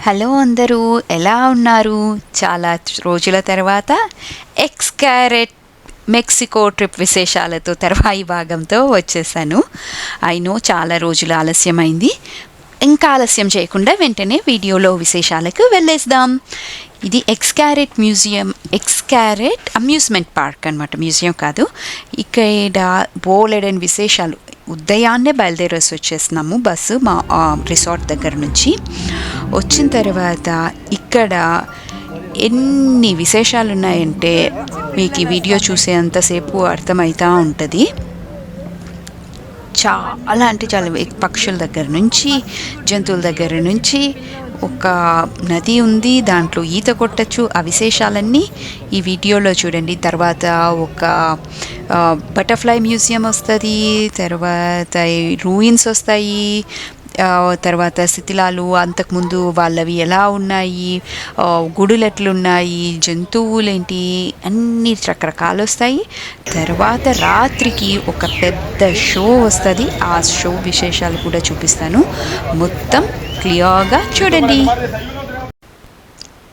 Hello అందరూ ఎలా ఉన్నారు? చాలా రోజుల తర్వాత ఎక్స్కారెట్ మెక్సికో ట్రిప్ విశేషాలతో తర్వాయి భాగంతో వచ్చేసాను. అయినో చాలా రోజులు ఆలస్యమైంది. ఇంకా ఆలస్యం చేయకుండా వెంటనే వీడియోలో విశేషాలకు వెళ్ళేద్దాం. ఇది ఎక్స్కారెట్ అమ్యూజ్మెంట్ పార్క్ అనమాట, మ్యూజియం కాదు. ఇక్కడ బోలెడని విశేషాలు. ఉదయాన్నే బయలుదేరేసి వచ్చేస్తున్నాము బస్సు మా రిసార్ట్ దగ్గర నుంచి. వచ్చిన తర్వాత ఇక్కడ ఎన్ని విశేషాలు ఉన్నాయంటే మీకు ఈ వీడియో చూసేంతసేపు అర్థమవుతూ ఉంటుంది. చాలా అంటే చాలా పక్షుల దగ్గర నుంచి జంతువుల దగ్గర నుంచి ఒక నది ఉంది, దాంట్లో ఈత కొట్టచ్చు. ఆ విశేషాలన్నీ ఈ వీడియోలో చూడండి. తర్వాత ఒక బటర్ఫ్లై మ్యూజియం వస్తుంది, తర్వాత రూయిన్స్ వస్తాయి, తర్వాత శిథిలాలు అంతకుముందు వాళ్ళవి ఎలా ఉన్నాయి, గుడులు ఎట్లున్నాయి, జంతువులేంటి, అన్ని రకరకాలు వస్తాయి. తర్వాత రాత్రికి ఒక పెద్ద షో వస్తుంది. ఆ షో విశేషాలు కూడా చూపిస్తాను. మొత్తం క్లియర్గా చూడండి.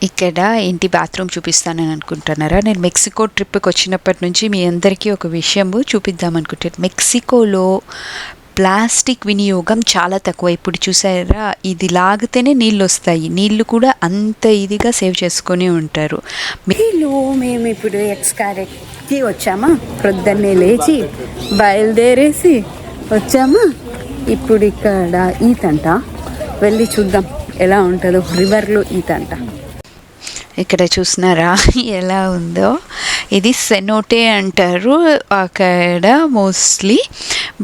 ఇక్కడ ఏంటి బాత్రూమ్ చూపిస్తానని అనుకుంటున్నారా? నేను మెక్సికో ట్రిప్కి వచ్చినప్పటి నుంచి మీ అందరికీ ఒక విషయము చూపిద్దాం అనుకుంటాను. మెక్సికోలో ప్లాస్టిక్ వినియోగం చాలా తక్కువ. ఇప్పుడు చూసారా, ఇది లాగితేనే నీళ్ళు వస్తాయి. నీళ్ళు కూడా అంత ఇదిగా సేవ్ చేసుకొని ఉంటారు. మేము ఇప్పుడు ఎక్స్కారెట్కి వచ్చామా, ప్రొద్దున్నే లేచి బయలుదేరేసి వచ్చామా. ఇప్పుడు ఇక్కడ ఈతంట, వెళ్ళి చూద్దాం ఎలా ఉంటుందో. రివర్లో ఈతంట. ఇక్కడ చూస్తున్నారా ఎలా ఉందో? ఇది సెనోటే అంటారు అక్కడ మోస్ట్లీ.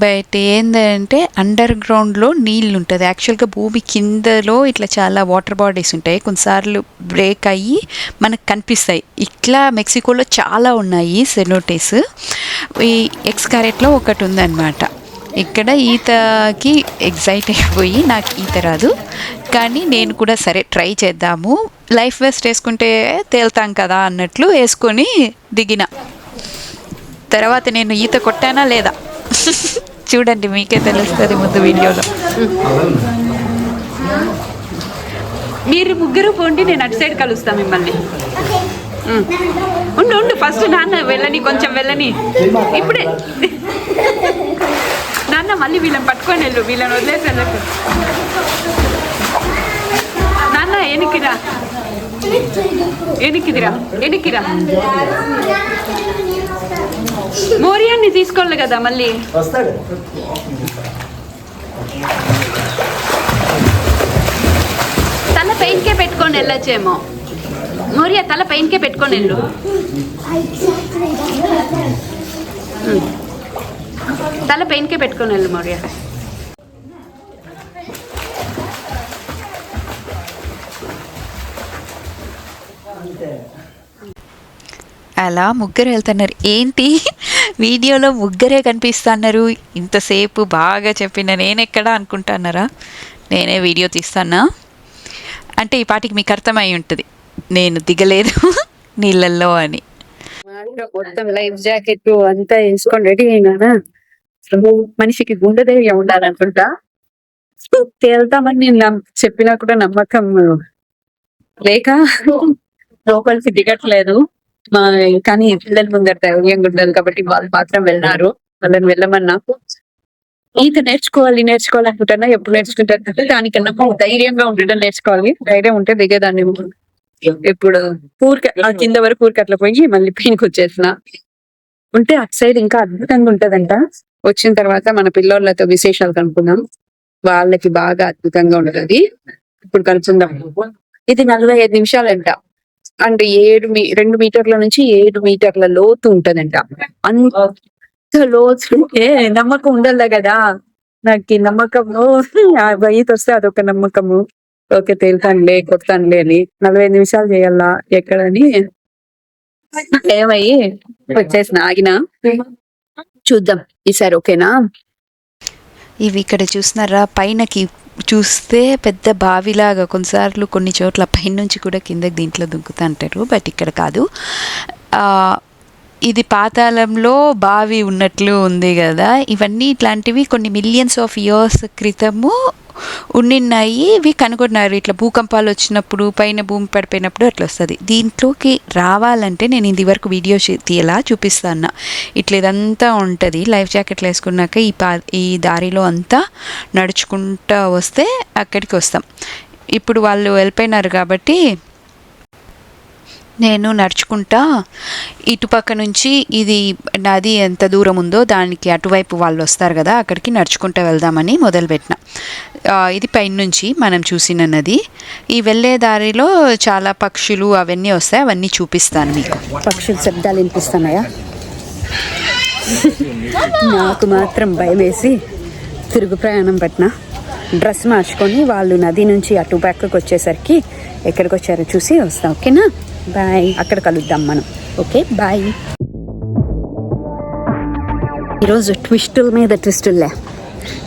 బట్ ఏంటంటే అండర్ గ్రౌండ్లో నీళ్ళు ఉంటుంది. యాక్చువల్గా భూమి కిందలో ఇట్లా చాలా వాటర్ బాడీస్ ఉంటాయి. కొన్నిసార్లు బ్రేక్ అయ్యి మనకు కనిపిస్తాయి. ఇట్లా మెక్సికోలో చాలా ఉన్నాయి సెనోటేస్. ఈ ఎక్స్కారెట్లో ఒకటి ఉందన్నమాట. ఇక్కడ ఈతకి ఎగ్జైట్ అయిపోయి, నాకు ఈత రాదు కానీ నేను కూడా సరే ట్రై చేద్దాము, లైఫ్ వెస్ట్ వేసుకుంటే తేలుతాం కదా అన్నట్లు వేసుకొని దిగిన. తర్వాత నేను ఈత కొట్టానా లేదా చూడండి, మీకే తెలుస్తుంది ముందు వీడియోలో. మీరు ముగ్గురు పోండి, నేను అటు సైడ్ కలుస్తాను మిమ్మల్ని. ఉండు ఫస్ట్ నాన్న వెళ్ళని, కొంచెం వెళ్ళని. ఇప్పుడే నాన్న మళ్ళీ వీళ్ళని పట్టుకొని వెళ్ళు, వీళ్ళని వదిలేసి వెళ్ళకు. నాన్న ఎనికిరా, ఎనికిరా. మోరియాన్ని తీసుకోవాలి కదా మళ్ళీ. తల పెయిన్కే పెట్టుకొని వెళ్ళొచ్చేమో. మోరియా తల పెయిన్కే పెట్టుకొని వెళ్ళు. తల పెయిన్కే పెట్టుకొని వెళ్ళు మోరియా. అలా ముగ్గురు వెళ్తున్నారు. ఏంటి వీడియోలో ముగ్గురే కనిపిస్తున్నారు? ఇంతసేపు బాగా చెప్పిన నేనెక్కడా అనుకుంటున్నారా? నేనే వీడియో తీస్తానా అంటే ఈ పాటికి మీకు అర్థమై ఉంటుంది నేను దిగలేదు నీళ్ళల్లో అని. మొత్తం లైఫ్ జాకెట్ అంతా వేసుకొని రెడీ అయినా. మనిషికి గుండె ధైర్యం ఉండాలనుకుంటా. తేల్తామని నేను చెప్పినా కూడా నమ్మకం లేక లోపలికి దిగట్లేదు. కానీ పిల్లల ముందర ధైర్యం ఉండదు కాబట్టి వాళ్ళు మాత్రం వెళ్ళినారు. వాళ్ళని వెళ్ళమన్నా. ఈత నేర్చుకోవాలి అనుకుంటున్నా. ఎప్పుడు నేర్చుకుంటారు? దానికన్నా ధైర్యంగా ఉండడం నేర్చుకోవాలి. ధైర్యం ఉంటే దిగేదాన్ని. ఇప్పుడు కింద వరకు ఊరికి అట్లా పోయి మళ్ళీ పైనకి వచ్చేసిన ఉంటే అటు సైడ్ ఇంకా అద్భుతంగా ఉంటదంట. వచ్చిన తర్వాత మన పిల్లోళ్ళతో విశేషాలు కనుక్కుందాం. వాళ్ళకి బాగా అద్భుతంగా ఉంటది. ఇప్పుడు కలుసుకుందాం. ఇది 45 నిమిషాలంట. అంటే 2 మీటర్ల నుంచి 7 మీటర్ల లోతు ఉంటదంట. అంత లోతు నమ్మకం ఉండాలి కదా. నాకు ఈ నమ్మకము ఈత వస్తే అదొక నమ్మకము. ఓకే తేలుతానులే, కొడతానులే అని. 45 నిమిషాలు చేయాలా ఎక్కడని ఏమయ్యి వచ్చేసిన, ఆగిన. చూద్దాం ఈసారి ఓకేనా. ఇవి ఇక్కడ చూస్తున్నారా, పైనకి చూస్తే పెద్ద బావిలాగా. కొన్నిసార్లు కొన్ని చోట్ల పైనుంచి కూడా కిందకి దీంట్లో దుంకుతా అంటారు. బట్ ఇక్కడ కాదు. ఇది పాతాళంలో బావి ఉన్నట్లు ఉంది కదా. ఇవన్నీ ఇట్లాంటివి కొన్ని మిలియన్స్ ఆఫ్ ఇయర్స్ క్రితము ఉండిన్నాయి. ఇవి కనుగొన్నారు ఇట్లా భూకంపాలు వచ్చినప్పుడు, పైన భూమి పడిపోయినప్పుడు అట్లా వస్తుంది. దీంట్లోకి రావాలంటే నేను ఇది వరకు వీడియో తీయలా చూపిస్తాను. ఇట్లా ఇదంతా ఉంటుంది. లైఫ్ జాకెట్లు వేసుకున్నాక ఈ దారిలో అంతా నడుచుకుంటూ వస్తే అక్కడికి వస్తాం. ఇప్పుడు వాళ్ళు వెళ్ళిపోయినారు కాబట్టి నేను నడుచుకుంటా ఇటుపక్క నుంచి, ఇది నది ఎంత దూరం ఉందో దానికి అటువైపు వాళ్ళు వస్తారు కదా, అక్కడికి నడుచుకుంటూ వెళ్దామని మొదలుపెట్టిన. ఇది పైనుంచి మనం చూసిన నది. ఈ వెళ్ళే దారిలో చాలా పక్షులు అవన్నీ వస్తాయి, అవన్నీ చూపిస్తాను మీకు. పక్షుల శబ్దాలు వినిపిస్తున్నాయా? నాకు మాత్రం భయం వేసి తిరుగు ప్రయాణం పట్టిన. డ్రెస్ మార్చుకొని వాళ్ళు నది నుంచి అటు పక్కకు వచ్చేసరికి ఎక్కడికి వచ్చారో చూసి వస్తాం. ఓకేనా? బాయ్. అక్కడ కలుద్దాం మనం. Okay, bye. ఈరోజు ట్విస్టుల మీద ట్విస్టుల్లే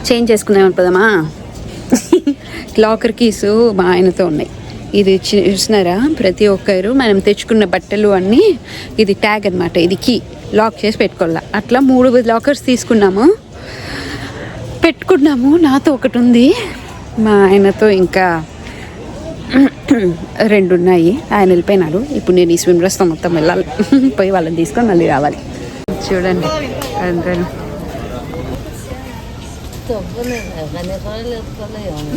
చేంజ్ చేసుకుందామని పోదామా? లాకర్ కీసు మా ఆయనతో ఉన్నాయి. ఇది చూసినారా? ప్రతి ఒక్కరు మనం తెచ్చుకున్న బట్టలు అన్నీ ఇది ట్యాగ్ అనమాట. ఇది కీ లాక్ చేసి పెట్టుకోవాలా. అట్లా 3 లాకర్స్ తీసుకున్నాము, పెట్టుకున్నాము. నాతో ఒకటి ఉంది, మా ఆయనతో ఇంకా 2 ఉన్నాయి. ఆయన వెళ్ళిపోయినాడు. ఇప్పుడు నేను ఈ స్విమ్ డ్రెస్తో మొత్తం వెళ్ళాలి. పోయి వాళ్ళని తీసుకొని మళ్ళీ రావాలి. చూడండి అందరూ.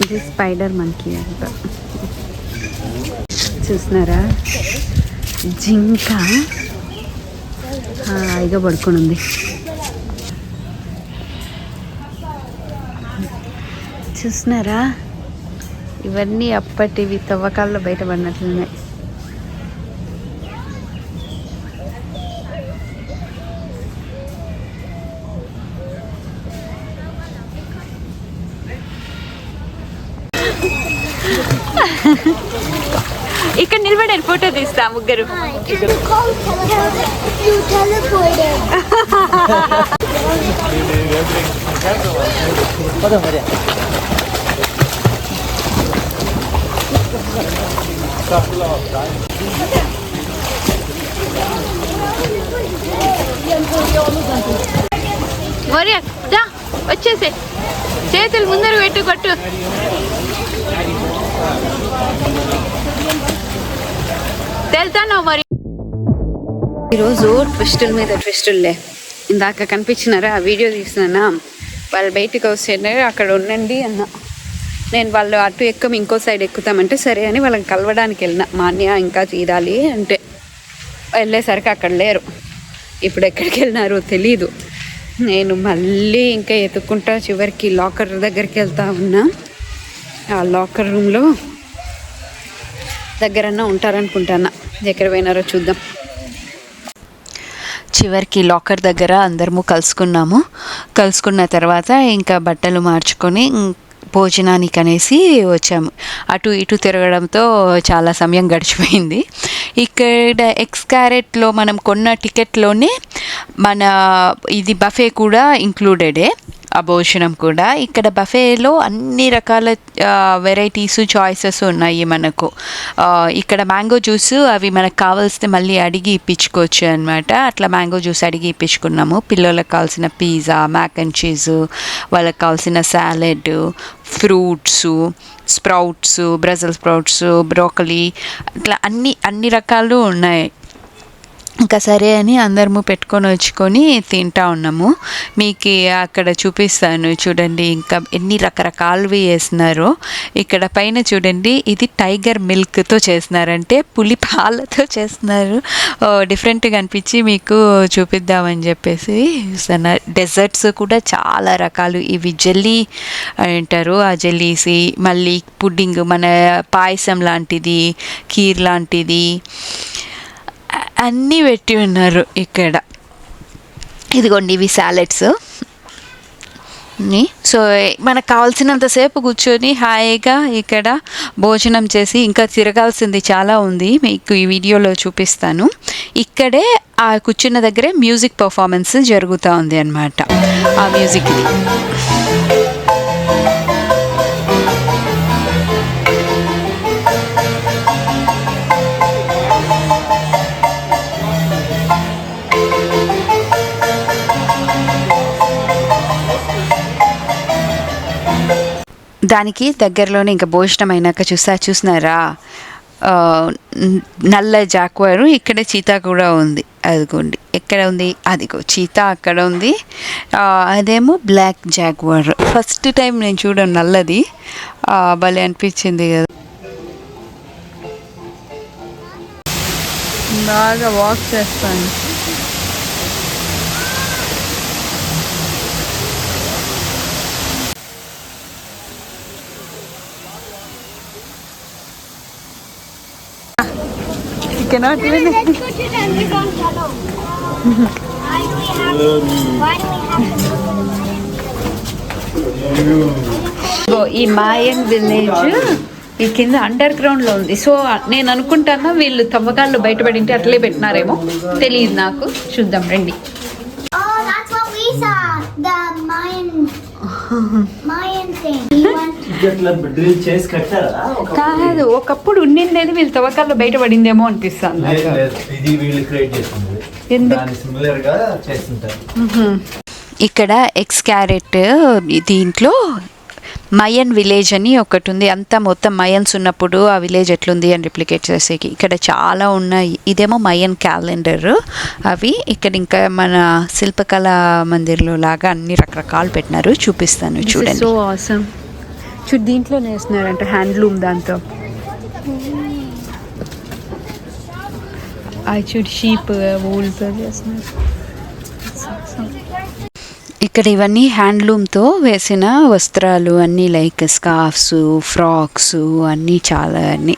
ఇది స్పైడర్ మంకీ అంట. చూస్తున్నారా? జింక హాయిగా పడుకొని ఉంది. చూస్తున్నారా? ఇవన్నీ అప్పటివి తవ్వకాల్లో బయటపడినట్లున్నాయి. ఇక్కడ నిలబడి ఫోటో తీస్తా ముగ్గురు. మరి వచ్చేసి చేతులు ముందర పెట్టు, కొట్టు. తెలుతాను మరి. ఈరోజు ట్విస్టుల మీద ట్విస్టుల్లే. ఇందాక కనిపించినారా? ఆ వీడియో తీసినా. వాళ్ళు బయటికి వస్తున్నారు, అక్కడ ఉండండి అన్న. నేను వాళ్ళు అటు ఎక్కం ఇంకో సైడ్ ఎక్కుతామంటే సరే అని వాళ్ళని కలవడానికి వెళ్ళిన. మా అన్నయ్య ఇంకా తీరాలి అంటే వెళ్ళేసరికి అక్కడ లేరు. ఇప్పుడు ఎక్కడికి వెళ్ళినారో తెలీదు. నేను మళ్ళీ ఇంకా ఎత్తుక్కుంటా చివరికి లాకర్ దగ్గరికి వెళ్తా ఉన్నా. ఆ లాకర్ రూమ్లో దగ్గరన్నా ఉంటారనుకుంటాను. ఎక్కడ పోయినారో చూద్దాం. చివరికి లాకర్ దగ్గర అందరము కలుసుకున్న తర్వాత ఇంకా బట్టలు మార్చుకొని భోజనానికి అనేసి వచ్చాము. అటు ఇటు తిరగడంతో చాలా సమయం గడిచిపోయింది. ఇక్కడ ఎక్స్కారెట్లో మనం కొన్న టికెట్లోనే మన ఇది బఫే కూడా ఇంక్లూడెడే. ఆ భోజనం కూడా ఇక్కడ బఫేలో అన్ని రకాల వెరైటీస్, చాయిసెస్ ఉన్నాయి మనకు. ఇక్కడ మ్యాంగో జ్యూస్ అవి మనకు కావాల్సితే మళ్ళీ అడిగి ఇప్పించుకోవచ్చు అనమాట. అట్లా మ్యాంగో జ్యూస్ అడిగి ఇప్పించుకున్నాము. పిల్లలకు కావాల్సిన పిజ్జా, మ్యాక్ అండ్ చీజ్, వాళ్ళకి కావాల్సిన salad, fruits, sprouts, Brazil sprouts, broccoli, ఇట్లా అన్ని రకాలు ఉన్నాయి. ఇంకా సరే అని అందరము పెట్టుకొని వచ్చుకొని తింటా ఉన్నాము. మీకు అక్కడ చూపిస్తాను చూడండి. ఇంకా ఎన్ని రకరకాలవి వేసినారో. ఇక్కడ పైన చూడండి, ఇది టైగర్ మిల్క్తో చేస్తున్నారంటే పులి పాలతో చేస్తున్నారు. డిఫరెంట్గా అనిపించి మీకు చూపిద్దామని చెప్పేసి చూస్తున్నారు. డెజర్ట్స్ కూడా చాలా రకాలు. ఇవి జెల్లీ అంటారు, ఆ జెల్లీసి, మళ్ళీ పుడ్డింగ్, మన పాయసం లాంటిది, కీర్ లాంటిది అన్నీ పెట్టి ఉన్నారు ఇక్కడ. ఇదిగోండి ఇవి సాలెడ్స్. సో మనకు కావాల్సినంతసేపు కూర్చొని హాయిగా ఇక్కడ భోజనం చేసి ఇంకా తిరగాల్సింది చాలా ఉంది, మీకు ఈ వీడియోలో చూపిస్తాను. ఇక్కడే ఆ కూర్చున్న దగ్గరే మ్యూజిక్ పర్ఫార్మెన్స్ జరుగుతూ ఉంది అన్నమాట. ఆ మ్యూజిక్ దానికి దగ్గరలోనే ఇంకా భోజనం అయినాక చూసినారా నల్ల జాక్వారు, ఇక్కడ చీతా కూడా ఉంది. అదిగోండి ఎక్కడ ఉంది, అదిగో చీతా అక్కడ ఉంది. అదేమో బ్లాక్ జాగ్వార్. ఫస్ట్ టైం నేను చూడను నల్లది, భలే అనిపించింది కదా. బాగా వాక్ చేస్తాను. Cannot even. Let's go to the underground tunnel. Why do we have to ఈ మాయన్ విలేజ్ ఈ కింద అండర్ గ్రౌండ్ లో ఉంది. సో నేను అనుకుంటాను వీళ్ళు తవ్వకాళ్ళు బయటపడింటే అట్లే పెట్టినారేమో, తెలియదు నాకు. చూద్దాం రండి. Oh, that's what we saw. The Mayan thing. Drill చేసి కట్టారా? కాదు, ఒకప్పుడు ఉండిండేది వీళ్ళు తవ్వకాల్లో బయటపడిందేమో అనిపిస్తుంది. ఇది వీళ్ళు క్రియేట్ చేసింది. దాని సిమిలర్ గా చేస్తుంటారు. ఇక్కడ ఎక్స్కారెట్ దీంట్లో మయన్ విలేజ్ అని ఒకటి ఉంది. అంతా మొత్తం మయన్స్ ఉన్నప్పుడు ఆ విలేజ్ ఎట్లుంది అని రిప్లికేట్ చేసేకి ఇక్కడ చాలా ఉన్నాయి. ఇదేమో మయన్ క్యాలెండర్. అవి ఇక్కడ ఇంకా మన శిల్పకళా మందిర్లో లాగా అన్ని రకరకాలు పెట్టినారు. చూపిస్తాను చూడండి. So awesome. చూడు దీంట్లో వేస్తున్నారంట హ్యాండ్లూమ్ దాంతో. చూడు షీప్ వూల్తో చేస్తున్నారు. ఇక్కడ ఇవన్నీ హ్యాండ్లూమ్తో వేసిన వస్త్రాలు అన్నీ, లైక్ స్కార్ఫ్స్, ఫ్రాక్స్ అన్నీ చాలా అన్నీ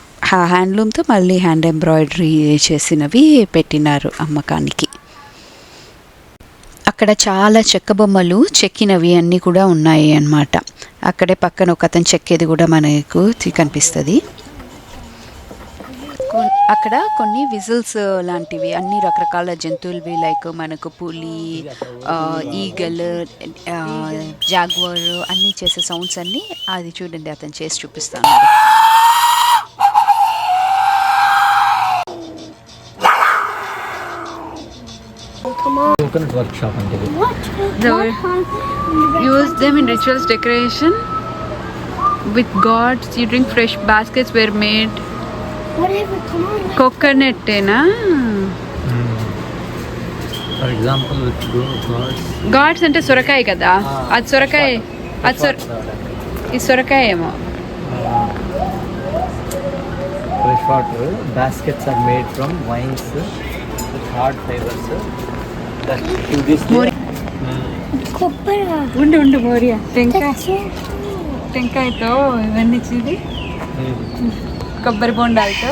హ్యాండ్లూమ్తో మళ్ళీ హ్యాండ్ ఎంబ్రాయిడరీ చేసినవి పెట్టినారు అమ్మకానికి. అక్కడ చాలా చెక్క బొమ్మలు చెక్కినవి అన్నీ కూడా ఉన్నాయి అన్నమాట. అక్కడే పక్కన ఒక అతను చెక్కేది కూడా మనకు కనిపిస్తుంది. అక్కడ కొన్ని విజిల్స్ లాంటివి అన్ని రకరకాల జంతువులవి, లైక్ మనకు పులి, ఈగల్, జాగ్వర్ అన్నీ చేసే సౌండ్స్ అన్నీ. అది చూడండి అతను చేసి చూపిస్తాను. కోకోనట్ వర్క్ షాప్ అంటే use them in rituals decoration with gods. You drink fresh baskets where made. whatever, come on. కోకోనట్టేనా? ఫర్ ఎగ్జాంపుల్ విత్ గాడ్స్ అంటే సొరకాయ కదా, అది సొరకాయ. అది ఈ సొరకాయ ఏమో. Fresh water baskets are made from vines with hard fibres. Kopara. ఉండు మోరియా. That's it. టెంకాయతో ఇవన్నీ చీది, కొబ్బరి బొండాలతో.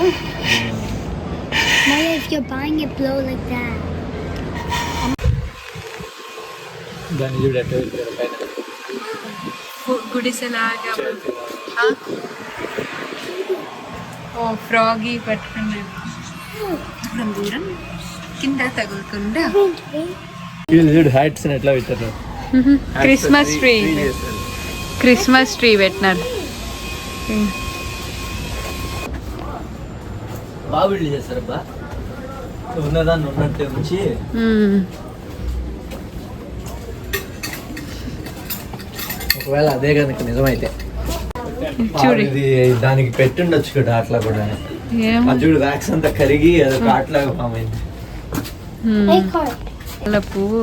Maya, if you're buying it, blow like that. దాన్ని చూడట్టు గుడిసెలాగా. ఓ ఫ్రాగీ పట్టుకున్నాను. దూరం కింద తగులుకుండా చూడు హ్యాట్స్ ఎట్లా పెట్టారు. క్రిస్మస్ ట్రీ పెట్టినారు. బాగా బిల్డ్ చేస్తారబ్బా, ఉన్నదాన్ని ఉన్నట్టే ఉంచి. ఒకవేళ అదే కనుక నిజమైతే ఇది దానికి పెట్టుండొచ్చు కదా అట్లా కూడా. అది చూడు వ్యాక్స్ అంతా కరిగి అది ఒక ఆటలాగా ఫామ్ అయింది. పువ్వు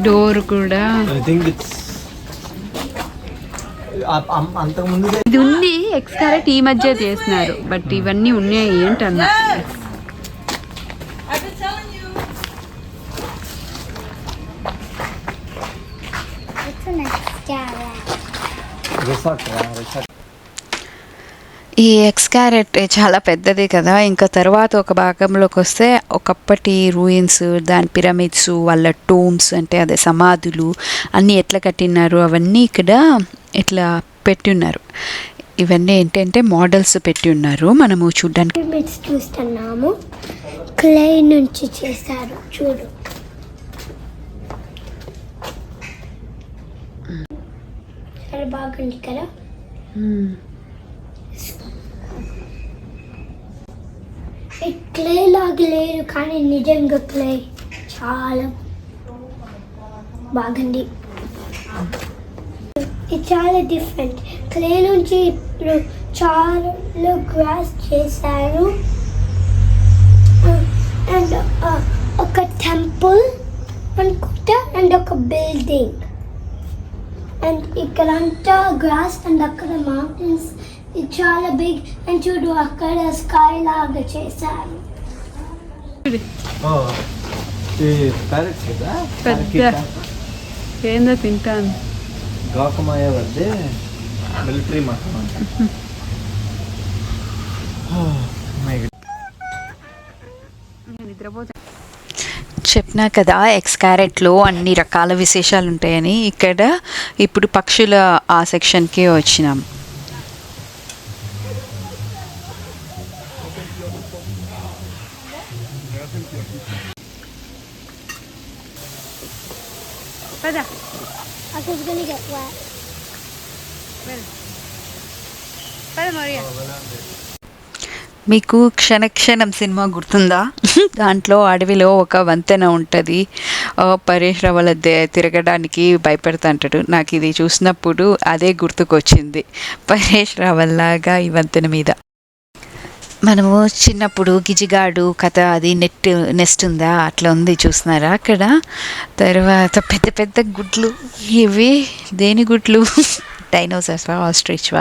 డోర్ కూడా ఐ థింక్ ఇట్స్ అంతకుముందు ఇది ఉంది. ఎక్స్కారెట్ ఈ మధ్య చేస్తున్నారు, బట్ ఇవన్నీ ఉన్నాయి ఏంటన్నా. What's the next carrot? Resort. ఈ ఎక్స్కారెట్ చాలా పెద్దది కదా. ఇంకా తర్వాత ఒక భాగంలోకి వస్తే ఒకప్పటి రూయిన్స్, దాని పిరమిడ్స్, వాళ్ళ టూమ్స్ అంటే అదే సమాధులు అన్నీ ఎట్లా కట్టినారు అవన్నీ ఇక్కడ ఇట్లా పెట్టి ఉన్నారు. ఇవన్నీ ఏంటంటే మోడల్స్ పెట్టి ఉన్నారు. మనము చూడ్డానికి పిరమిడ్స్ చూస్తున్నాము. క్లే నుంచి చేశారు చూడు. చాలా బాగుంది కదా. క్లే లాగా లేదు కానీ నిజంగా క్లే చాలా బాగుంది. ఇది చాలా డిఫరెంట్. క్లే నుంచి ఇప్పుడు చాలా గ్రాస్ చేశారు. అండ్ ఒక టెంపుల్ అనుకుంటా అండ్ ఒక బిల్డింగ్. అండ్ ఇక్కడంతా గ్రాస్ అండ్ అక్కడ మౌంటైన్స్. ఇది చాలా బిగ్. అండ్ చూడు అక్కడ స్కై లాగా చేశారు. ఏందో తింటాను. గోకమాయ వద్దే మిలిటరీ మతం అంట. చెప్పినా కదా ఎక్స్కారెట్లో అన్ని రకాల విశేషాలు ఉంటాయని. ఇక్కడ ఇప్పుడు పక్షుల ఆ సెక్షన్కి వచ్చినాం. Uncle's gonna get wet. మీకు క్షణక్షణం సినిమా గుర్తుందా? దాంట్లో అడవిలో ఒక వంతెన ఉంటుంది. పరేష్ రావల్ తిరగడానికి భయపడుతుంటాడు. నాకు ఇది చూసినప్పుడు అదే గుర్తుకొచ్చింది. పరేష్ రావల్ లాగా ఈ వంతెన మీద మనము చిన్నప్పుడు గిజిగాడు కథ అది నెస్ట్ ఉందా అట్లా ఉంది, చూస్తున్నారా అక్కడ. తర్వాత పెద్ద పెద్ద గుడ్లు, ఇవి దేని గుడ్లు? డైనోసార్స్వా ఆస్ట్రిచ్వా?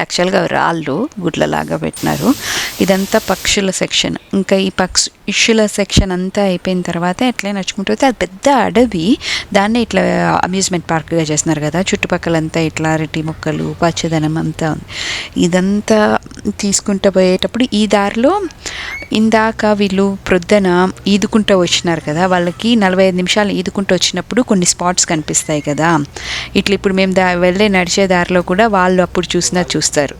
యాక్చువల్గా రాళ్ళు గుడ్లలాగా పెట్టినారు. ఇదంతా పక్షుల సెక్షన్. ఇంకా ఈ పక్షుల సెక్షన్ అంతా అయిపోయిన తర్వాత ఎట్లా నడుచుకుంటూ పోతే అది పెద్ద అడవి. దాన్ని ఇట్లా అమ్యూజ్మెంట్ పార్క్గా చేస్తున్నారు కదా. చుట్టుపక్కలంతా ఇట్లా అరటి మొక్కలు, పచ్చదనం అంతా ఉంది. ఇదంతా తీసుకుంటూ పోయేటప్పుడు ఈ దారిలో ఇందాక వీళ్ళు ప్రొద్దున ఈదుకుంటూ వచ్చినారు కదా, వాళ్ళకి 45 నిమిషాలు ఈదుకుంటూ వచ్చినప్పుడు కొన్ని స్పాట్స్ కనిపిస్తాయి కదా. ఇట్లా ఇప్పుడు మేము నడిచే దారిలో కూడా వాళ్ళు అప్పుడు చూస్తారు.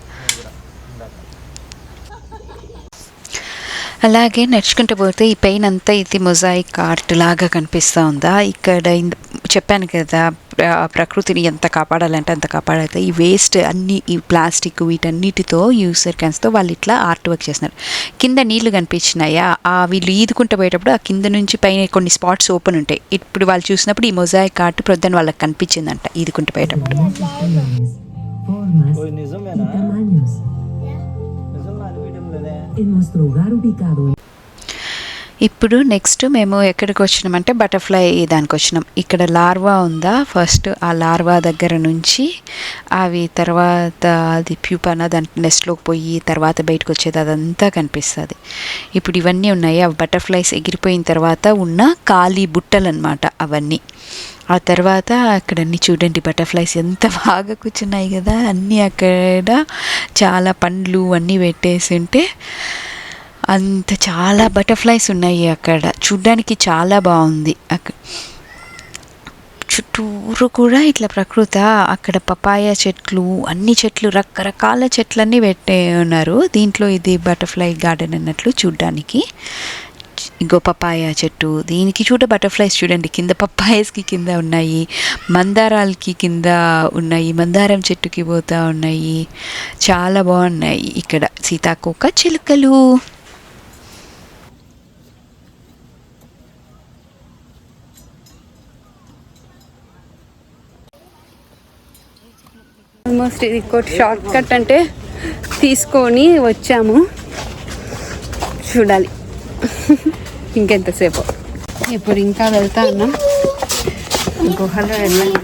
అలాగే నడుచుకుంటూ పోతే ఈ పైన అంతా ఇది మొజాయిక్ ఆర్ట్ లాగా కనిపిస్తూ ఉందా. ఇక్కడ చెప్పాను కదా ప్రకృతిని ఎంత కాపాడాలంటే అంత కాపాడాలి. ఈ వేస్ట్ అన్ని, ఈ ప్లాస్టిక్ వీటన్నిటితో యూసర్ క్యాన్స్తో వాళ్ళు ఇట్లా ఆర్ట్ వర్క్ చేస్తున్నారు. కింద నీళ్లు కనిపించినాయా, వీళ్ళు ఈదుకుంటూ పోయేటప్పుడు ఆ కింద నుంచి పైన కొన్ని స్పాట్స్ ఓపెన్ ఉంటాయి. ఇప్పుడు వాళ్ళు చూసినప్పుడు ఈ మొజాయిక్ ఆర్ట్ ప్రొద్దున వాళ్ళకి కనిపించిందంట ఈదుకుంటూ పోయేటప్పుడు. ఇప్పుడు నెక్స్ట్ మేము ఎక్కడికి వచ్చినామంటే బటర్ఫ్లై దానికి వచ్చినాం. ఇక్కడ లార్వా ఉందా, ఫస్ట్ ఆ లార్వా దగ్గర నుంచి అవి తర్వాత అది ప్యూపానా దాని నెస్ట్లోకి పోయి తర్వాత బయటకు వచ్చేది అదంతా కనిపిస్తుంది. ఇప్పుడు ఇవన్నీ ఉన్నాయి. అవి బటర్ఫ్లైస్ ఎగిరిపోయిన తర్వాత ఉన్న ఖాళీ బుట్టలు అన్నమాట అవన్నీ. ఆ తర్వాత అక్కడన్నీ చూడండి బటర్ఫ్లైస్ ఎంత బాగా కూర్చున్నాయి కదా. అన్నీ అక్కడ చాలా పండ్లు అన్నీ పెట్టేసి ఉంటే అంత చాలా బటర్ఫ్లైస్ ఉన్నాయి అక్కడ. చూడ్డానికి చాలా బాగుంది. అక్కడ చుట్టూరు కూడా ఇట్లా ప్రకృతి. అక్కడ పపాయ చెట్లు, అన్ని చెట్లు, రకరకాల చెట్లన్నీ పెట్టే ఉన్నారు. దీంట్లో ఇది బటర్ఫ్లై గార్డెన్ అన్నట్లు చూడ్డానికి. ఇంకో పపాయ చెట్టు, దీనికి బటర్ఫ్లైస్ చూడండి కింద పపాయస్కి కింద ఉన్నాయి, మందారాలకి కింద ఉన్నాయి, మందారం చెట్టుకి పోతూ ఉన్నాయి. చాలా బాగున్నాయి. ఇక్కడ సీతాకోక చిలుకలు. ఆల్మోస్ట్ ఇది ఇంకోటి షార్ట్ కట్ అంటే తీసుకొని వచ్చాము. చూడాలి ఇంకెంతసేపు. ఇప్పుడు ఇంకా వెళ్తా ఉన్నాం గుహలో వెళ్ళాలి.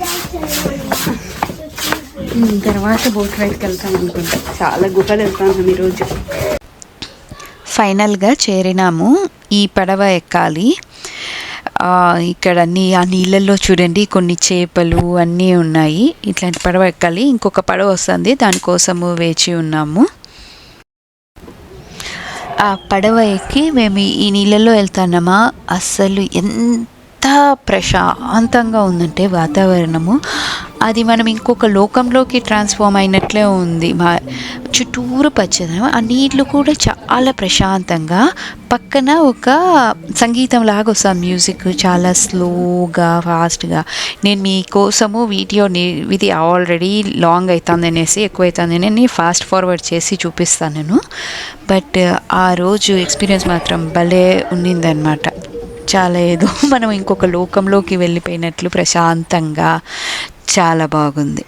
తర్వాత బోట్ రైడ్కి వెళ్తాం అనుకుంటా. చాలా గుహలు వెళ్తాను ఈరోజు. ఫైనల్గా చేరినాము. ఈ పడవ ఎక్కాలి. ఇక్కడ అన్నీ ఆ నీళ్ళల్లో చూడండి కొన్ని చేపలు అన్నీ ఉన్నాయి. ఇట్లాంటి పడవ ఎక్కాలి. ఇంకొక పడవ వస్తుంది, దానికోసము వేచి ఉన్నాము. ఆ పడవ ఎక్కి మేము ఈ నీళ్ళల్లో వెళ్తాన్నామా. అస్సలు ఎంత ప్రశాంతంగా ఉందంటే వాతావరణము, అది మనం ఇంకొక లోకంలోకి ట్రాన్స్ఫార్మ్ అయినట్లే ఉంది. మా చుట్టూరు పచ్చదనం, ఆ నీళ్ళు కూడా చాలా ప్రశాంతంగా. పక్కన ఒక సంగీతం లాగా వస్తుంది, మ్యూజిక్ చాలా స్లోగా ఫాస్ట్గా. నేను మీకోసము ఇది ఆల్రెడీ లాంగ్ అవుతుంది అనేసి ఎక్కువ అవుతుంది అని ఫాస్ట్ ఫార్వర్డ్ చేసి చూపిస్తాను నేను. బట్ ఆ రోజు ఎక్స్పీరియన్స్ మాత్రం భలే ఉన్నిందనమాట. చాలా ఏదో మనం ఇంకొక లోకంలోకి వెళ్ళిపోయినట్లు ప్రశాంతంగా చాలా బాగుంది.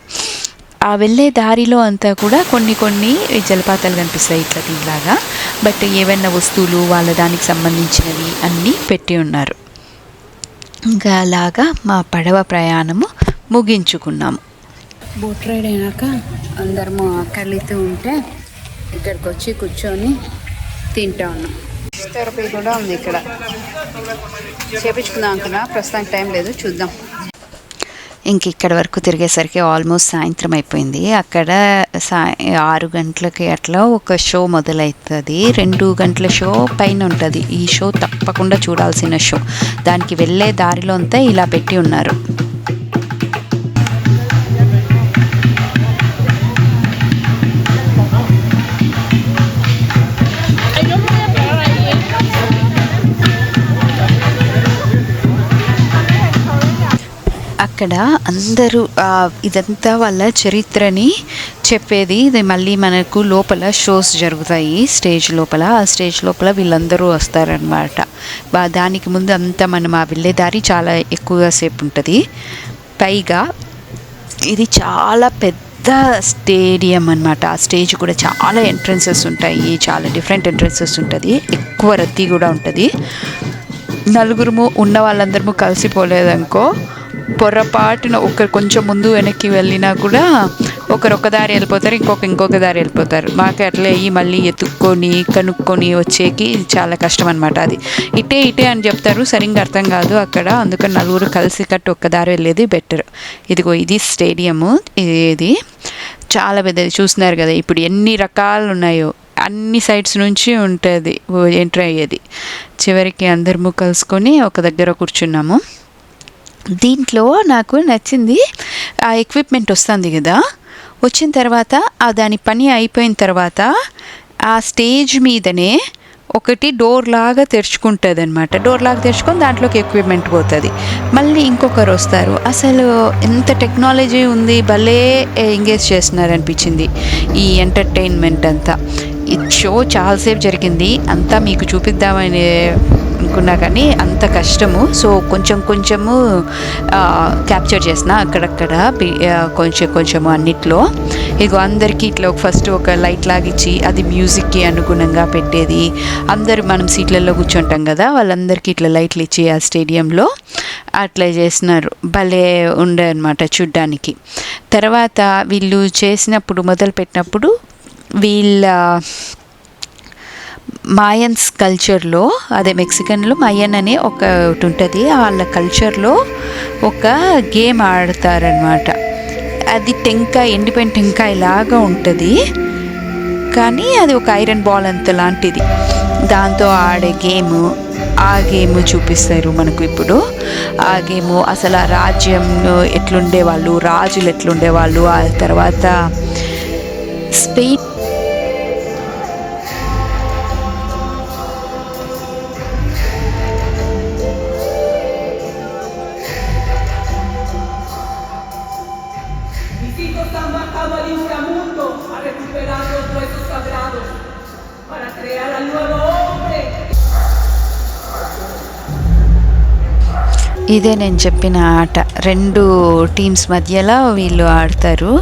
ఆ వెళ్ళే దారిలో అంతా కూడా కొన్ని జలపాతాలు కనిపిస్తాయి ఇట్లా దీనిలాగా. బట్ ఏవైనా వస్తువులు వాళ్ళ దానికి సంబంధించినవి అన్నీ పెట్టి ఉన్నారు. ఇంకా అలాగా మా పడవ ప్రయాణము ముగించుకున్నాము. బోట్ రైడ్ అయినాక అందరము ఆకలితో ఉంటే ఇక్కడికి వచ్చి కూర్చొని తింటా ఉన్నాం. థెరపీ కూడా ఉంది ఇక్కడ, చేపించుకుందాం అనుకున్నా, ప్రస్తుతానికి టైం లేదు, చూద్దాం. ఇంక ఇక్కడ వరకు తిరిగేసరికి ఆల్మోస్ట్ సాయంత్రం అయిపోయింది. అక్కడ 6 గంటలకి అట్లా ఒక షో మొదలవుతుంది. 2 గంటల షో పైన ఉంటుంది. ఈ షో తప్పకుండా చూడాల్సిన షో. దానికి వెళ్ళే దారిలో అంతా ఇలా పెట్టి ఉన్నారు. అక్కడ అందరూ ఇదంతా వాళ్ళ చరిత్రని చెప్పేది. ఇది మళ్ళీ మనకు లోపల షోస్ జరుగుతాయి స్టేజ్ లోపల. ఆ స్టేజ్ లోపల వీళ్ళందరూ వస్తారనమాట. దానికి ముందు అంతా మనం ఆ వెళ్ళేదారి చాలా ఎక్కువగా సేపు ఉంటుంది. పైగా ఇది చాలా పెద్ద స్టేడియం అనమాట. ఆ స్టేజ్ కూడా చాలా ఎంట్రన్సెస్ ఉంటాయి, చాలా డిఫరెంట్ ఎంట్రన్సెస్ ఉంటుంది. ఎక్కువ రద్దీ కూడా ఉంటుంది. నలుగురు ఉన్న వాళ్ళందరము కలిసిపోలేదనుకో, పొరపాటున ఒకరు కొంచెం ముందు వెనక్కి వెళ్ళినా కూడా ఒకరొక దారి వెళ్ళిపోతారు, ఇంకొక దారి వెళ్ళిపోతారు. మాకు అట్లా అయ్యి మళ్ళీ ఎత్తుక్కొని కనుక్కొని వచ్చేకి చాలా కష్టం అనమాట. అది ఇటే అని చెప్తారు, సరిగ్గా అర్థం కాదు అక్కడ. అందుకని నలుగురు కలిసి కట్టి ఒక్క దారి వెళ్ళేది బెటర్. ఇదిగో ఇది స్టేడియము. ఇది చాలా పెద్దది, చూస్తున్నారు కదా ఇప్పుడు ఎన్ని రకాలు ఉన్నాయో. అన్ని సైడ్స్ నుంచి ఉంటుంది ఎంట్రీ అయ్యేది. చివరికి అందరము కలుసుకొని ఒక దగ్గర కూర్చున్నాము. దీంట్లో నాకు నచ్చింది ఆ ఎక్విప్మెంట్ వస్తుంది కదా, వచ్చిన తర్వాత దాని పని అయిపోయిన తర్వాత ఆ స్టేజ్ మీదనే ఒకటి డోర్ లాగా తెరుచుకుంటుంది అనమాట. డోర్ లాగా తెరుచుకొని దాంట్లోకి ఎక్విప్మెంట్ పోతుంది. మళ్ళీ ఇంకొకరు వస్తారు. అసలు ఎంత టెక్నాలజీ ఉంది, భలే ఎంగేజ్ చేస్తున్నారు అనిపించింది ఈ ఎంటర్టైన్మెంట్ అంతా. ఈ షో చాలాసేపు జరిగింది, అంతా మీకు చూపిద్దామని అనుకున్నా కానీ అంత కష్టము. సో కొంచెము క్యాప్చర్ చేసిన అక్కడక్కడ కొంచెము అన్నిట్లో. ఇగో అందరికీ ఇట్లా ఫస్ట్ ఒక లైట్ లాగిచ్చి అది మ్యూజిక్కి అనుగుణంగా పెట్టేది. అందరూ మనం సీట్లలో కూర్చుంటాం కదా, వాళ్ళందరికీ ఇట్లా లైట్లు ఇచ్చి ఆ స్టేడియంలో అట్లా చేసినారు. భలే ఉండే అనమాట చూడ్డానికి. తర్వాత వీళ్ళు చేసినప్పుడు మొదలుపెట్టినప్పుడు వీళ్ళ మాయన్స్ కల్చర్లో, అదే మెక్సికన్లో మయన్ అనే ఒకటి ఉంటుంది. వాళ్ళ కల్చర్లో ఒక గేమ్ ఆడతారనమాట. అది టెంకాయ, ఎండిపోయిన టెంకాయ లాగా ఉంటుంది, కానీ అది ఒక ఐరన్ బాల్ అంత లాంటిది. దాంతో ఆడే గేము, ఆ గేమ్ చూపిస్తారు మనకు ఇప్పుడు. ఆ గేము అసలు ఆ రాజ్యంలో ఎట్లుండేవాళ్ళు, రాజులు ఎట్లుండేవాళ్ళు, ఆ తర్వాత స్పెయిన్ ఇదే నేను చెప్పిన ఆట. 2 టీమ్స్ మధ్యలో వీళ్ళు ఆడతారు.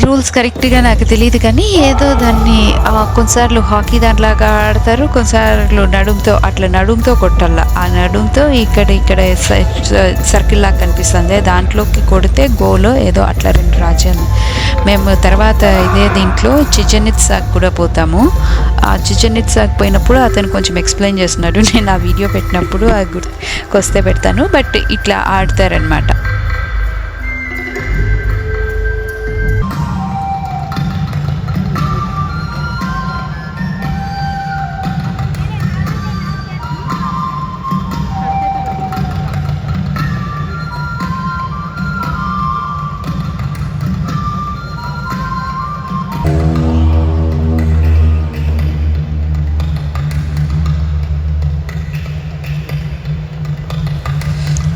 రూల్స్ కరెక్ట్గా నాకు తెలియదు కానీ ఏదో దాన్ని కొన్నిసార్లు హాకీ దాంట్లాగా ఆడతారు, కొన్నిసార్లు నడుంతో కొట్టాల. ఆ నడుంతో ఇక్కడ సర్కిల్ లాగా కనిపిస్తుంది, దాంట్లోకి కొడితే గోలో ఏదో అట్లా 2 రాజ్యాలు. మేము తర్వాత ఇదే దీంట్లో చిచెన్ ఇట్సాకు కూడా పోతాము. ఆ చిచెన్ ఇట్సాకు పోయినప్పుడు అతను కొంచెం ఎక్స్ప్లెయిన్ చేస్తున్నాడు. నేను ఆ వీడియో పెట్టినప్పుడు అది గుర్తుకొస్తే పెడతాను. బట్ ఇట్లా ఆడతారనమాట.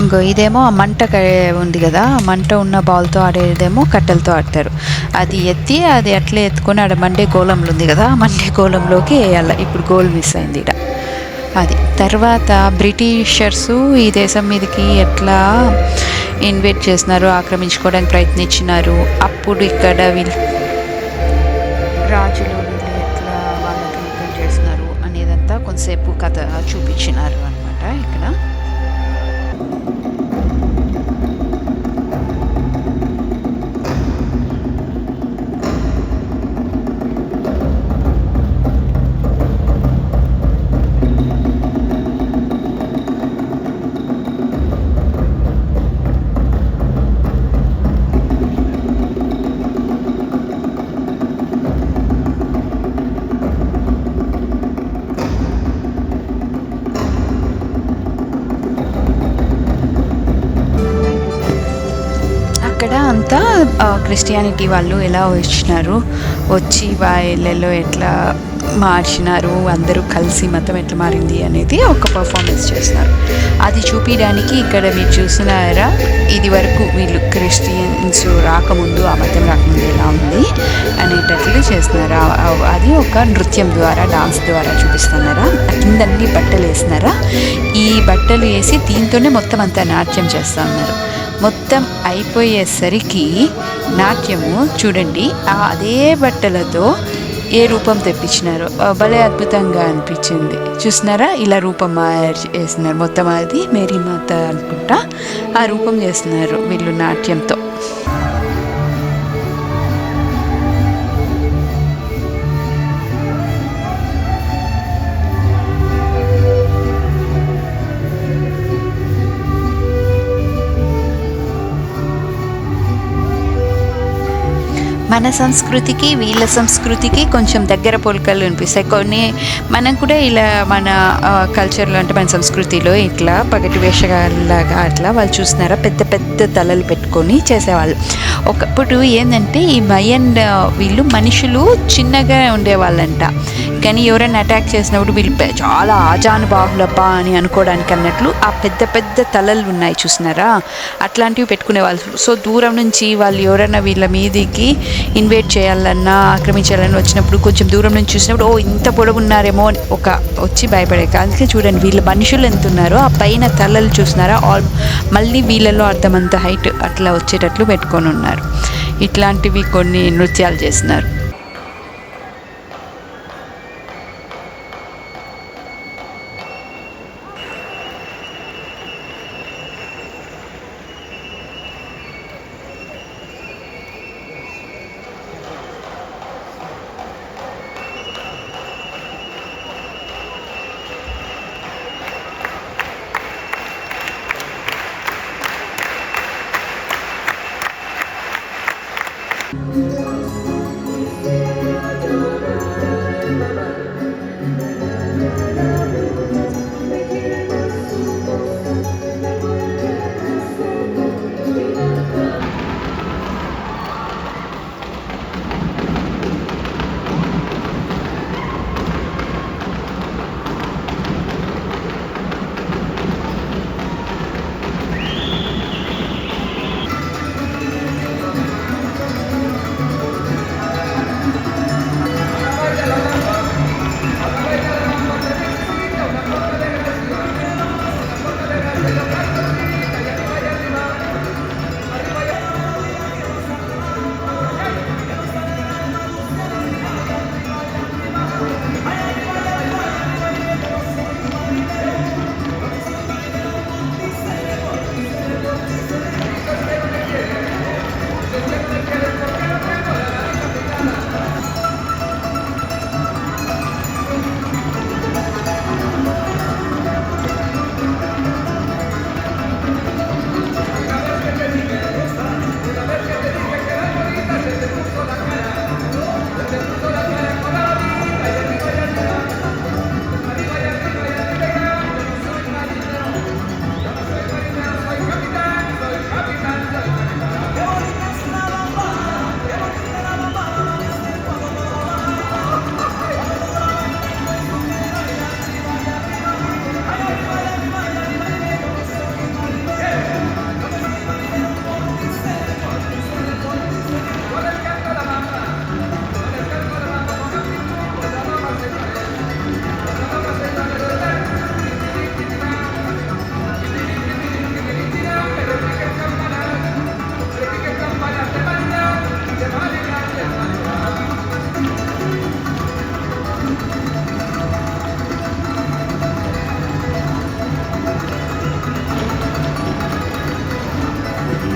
ఇంకో ఇదేమో ఆ మంట ఉంది కదా, ఆ మంట ఉన్న బాల్తో ఆడేదేమో కట్టెలతో ఆడతారు. అది ఎత్తి అది అట్లే ఎత్తుకొని ఆడ మండే గోళంలో ఉంది కదా, ఆ మండే గోళంలోకి వేయాలి. ఇప్పుడు గోల్ మిస్ అయింది ఇక్కడ. అది తర్వాత బ్రిటిషర్స్ ఈ దేశం మీదకి ఎట్లా ఇన్వైట్ చేసినారు, ఆక్రమించుకోవడానికి ప్రయత్నించినారు, అప్పుడు ఇక్కడ వీళ్ళు రాజులు వీళ్ళు ఎట్లా వాళ్ళకి యుద్ధం చేసినారు అనేదంతా కొంతసేపు కథ చూపించినారు అనమాట ఇక్కడ. అక్కడ అంతా క్రిస్టియానిటీ వాళ్ళు ఎలా వచ్చినారు, వచ్చి వాళ్ళలో ఎట్లా మార్చినారు, అందరూ కలిసి మతం ఎట్లా మారింది అనేది ఒక పర్ఫార్మెన్స్ చేస్తున్నారు. అది చూపించడానికి ఇక్కడ మీరు చూసినారా, ఇది వరకు వీళ్ళు క్రిస్టియన్స్ రాకముందు, ఆ మతం రాకముందు ఎలా ఉంది అనేటట్లు చేస్తున్నారా. అది ఒక నృత్యం ద్వారా, డాన్స్ ద్వారా చూపిస్తున్నారా. కిందన్నీ బట్టలు వేసినారా, ఈ బట్టలు వేసి దీంతోనే మొత్తం అంతా నాట్యం చేస్తూ ఉన్నారు. మొత్తం అయిపోయేసరికి నాట్యము చూడండి, అదే బట్టలతో ఏ రూపం తెప్పించినారో భలే అద్భుతంగా అనిపించింది. చూసినారా, ఇలా రూపం వేసినారు. మొత్తం అది మేరీ మాత అనుకుంటా ఆ రూపం చేస్తున్నారు వీళ్ళు నాట్యంతో. మన సంస్కృతికి వీళ్ళ సంస్కృతికి కొంచెం దగ్గర పోలికలు అనిపిస్తాయి కొన్ని. మనం కూడా ఇలా మన కల్చర్లో అంటే మన సంస్కృతిలో ఇట్లా పగటి వేషగాళ్ళలాగా అట్లా వాళ్ళు చూస్తున్నారా పెద్ద పెద్ద తలలు పెట్టుకొని చేసేవాళ్ళు. ఒకప్పుడు ఏంటంటే ఈ మయన్ వీళ్ళు మనుషులు చిన్నగా ఉండేవాళ్ళంట, కానీ ఎవరైనా అటాక్ చేసినప్పుడు వీళ్ళు చాలా ఆజానుబాహులబ్బా అని అనుకోవడానికి అన్నట్లు ఆ పెద్ద పెద్ద తలలు ఉన్నాయి చూసినారా, అట్లాంటివి పెట్టుకునే వాళ్ళు. సో దూరం నుంచి వాళ్ళు ఎవరైనా వీళ్ళ మీదికి ఇన్వైట్ చేయాలన్నా, ఆక్రమించాలన్నా వచ్చినప్పుడు కొంచెం దూరం నుంచి చూసినప్పుడు ఓ ఇంత పొడవున్నారేమో అని వచ్చి భయపడే. అందుకే చూడండి వీళ్ళ మనుషులు ఎంత ఉన్నారో ఆ పైన తలలు చూసినారా, మళ్ళీ వీళ్ళలో అర్థమంత హైట్ అట్లా వచ్చేటట్లు పెట్టుకొని ఉన్నారు. ఇట్లాంటివి కొన్ని నృత్యాలు చేస్తున్నారు.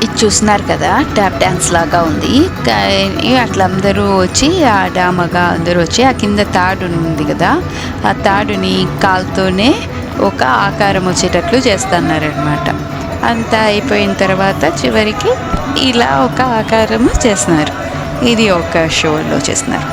ఇది చూస్తున్నారు కదా, ట్యాప్ డ్యాన్స్ లాగా ఉంది. అట్లా అందరూ వచ్చి మగ అందరూ వచ్చి ఆ కింద తాడు ఉంది కదా, ఆ తాడుని కాలుతోనే ఒక ఆకారం వచ్చేటట్లు చేస్తున్నారనమాట. అంతా అయిపోయిన తర్వాత చివరికి ఇలా ఒక ఆకారము చేస్తున్నారు. ఇది ఒక షోలో చేస్తున్నారు.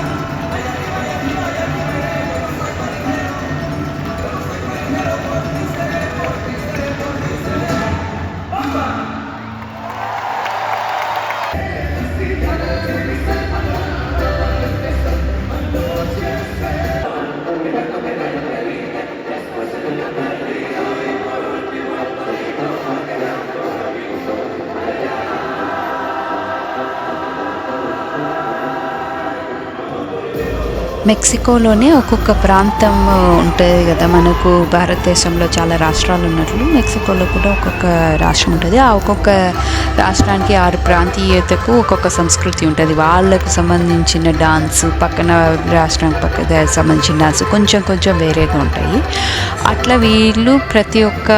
మెక్సికోలోనే ఒక్కొక్క ప్రాంతం ఉంటుంది కదా, మనకు భారతదేశంలో చాలా రాష్ట్రాలు ఉన్నట్లు మెక్సికోలో కూడా ఒక్కొక్క రాష్ట్రం ఉంటుంది. ఆ ఒక్కొక్క రాష్ట్రానికి 6 ప్రాంతీయతకు ఒక్కొక్క సంస్కృతి ఉంటుంది. వాళ్ళకు సంబంధించిన డాన్స్ పక్కన రాష్ట్రానికి సంబంధించిన డాన్స్ కొంచెం వేరేగా ఉంటాయి. అట్లా వీళ్ళు ప్రతి ఒక్క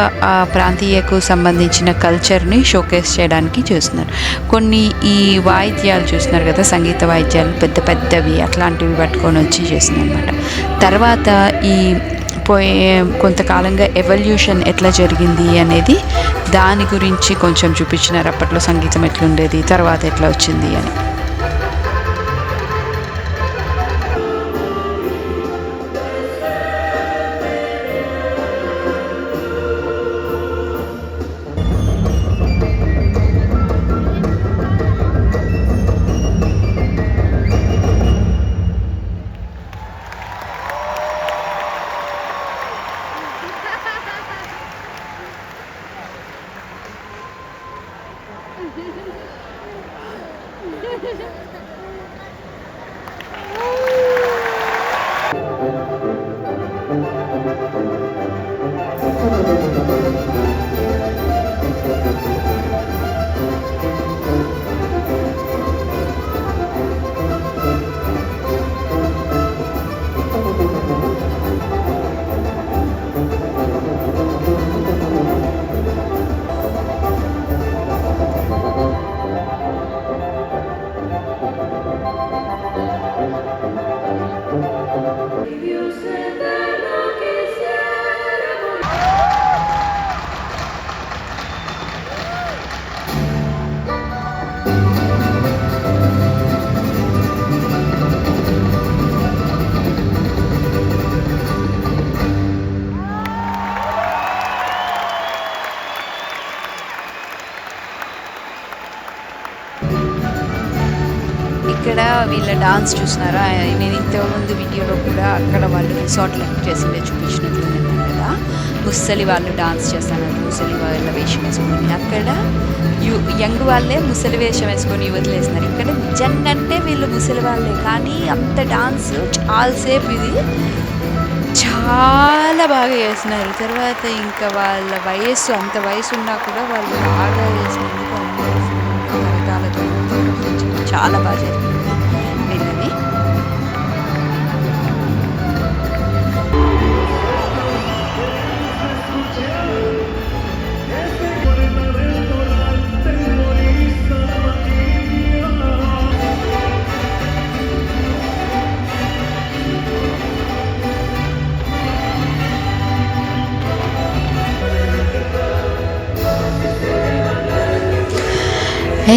ప్రాంతీయకు సంబంధించిన కల్చర్ని షోకేస్ చేయడానికి చూస్తున్నారు. కొన్ని ఈ వాయిద్యాలు చూస్తున్నారు కదా, సంగీత వాయిద్యాలు పెద్దవి అట్లాంటివి పట్టుకొని వచ్చి చేస్తుంది అనమాట. తర్వాత ఈ కొంతకాలంగా ఎవల్యూషన్ ఎట్లా జరిగింది అనేది దాని గురించి కొంచెం చూపించినారు. అప్పట్లో సంగీతం ఎట్లుండేది, తర్వాత ఎట్లా వచ్చింది అని. ఇక్కడ వీళ్ళ డాన్స్ చూసినారా, నేను ఇంతకుముందు వీడియోలో కూడా అక్కడ వాళ్ళు రిసార్ట్లో చేసిందే చూపించినట్లు కదా, ముసలి వాళ్ళు డాన్స్ చేస్తున్నారు. ముసలి వాళ్ళ వేషం వేసుకొని అక్కడ యంగ్ వాళ్ళే ముసలి వేషం వేసుకొని వదిలేస్తున్నారు. ఇక్కడ నిజంగా అంటే వీళ్ళు ముసలి వాళ్ళే, కానీ అంత డాన్స్ చాలాసేపు ఇది చాలా బాగా చేస్తున్నారు. తర్వాత ఇంకా వాళ్ళ వయస్సు అంత వయసు ఉన్నా కూడా వాళ్ళు బాగా చేసినందుకు చాలా బాగా జరిగింది వీళ్ళని.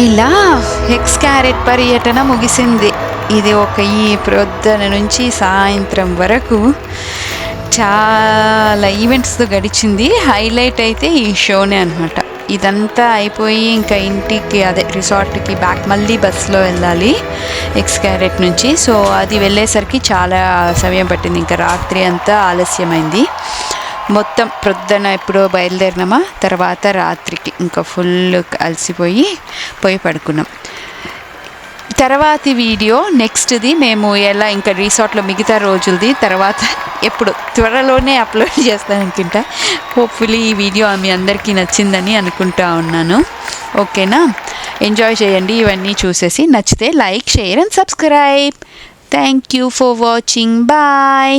ఇలా ఎక్స్కారెట్ పర్యటన ముగిసింది. ఇది ఈ ప్రొద్దున నుంచి సాయంత్రం వరకు చాలా ఈవెంట్స్తో గడిచింది. హైలైట్ అయితే ఈ షోనే అనమాట. ఇదంతా అయిపోయి ఇంకా ఇంటికి రిసార్ట్కి మళ్ళీ బస్సులో వెళ్ళాలి ఎక్స్కారెట్ నుంచి. సో అది వెళ్ళేసరికి చాలా సమయం పట్టింది. ఇంకా రాత్రి అంతా ఆలస్యమైంది. మొత్తం ప్రొద్దున ఎప్పుడో బయలుదేరినామా, తర్వాత రాత్రికి ఇంకా ఫుల్ అలసిపోయి పడుకున్నాం. తర్వాతి వీడియో నెక్స్ట్ది మేము ఎలా ఇంకా రిసార్ట్లో మిగతా రోజులది తర్వాత ఎప్పుడు త్వరలోనే అప్లోడ్ చేస్తాను అనుకుంటా. హోప్ఫుల్లీ ఈ వీడియో మీ అందరికీ నచ్చిందని అనుకుంటా ఉన్నాను. ఓకేనా, ఎంజాయ్ చేయండి ఇవన్నీ చూసేసి. నచ్చితే like, share and subscribe. Thank you for watching. Bye.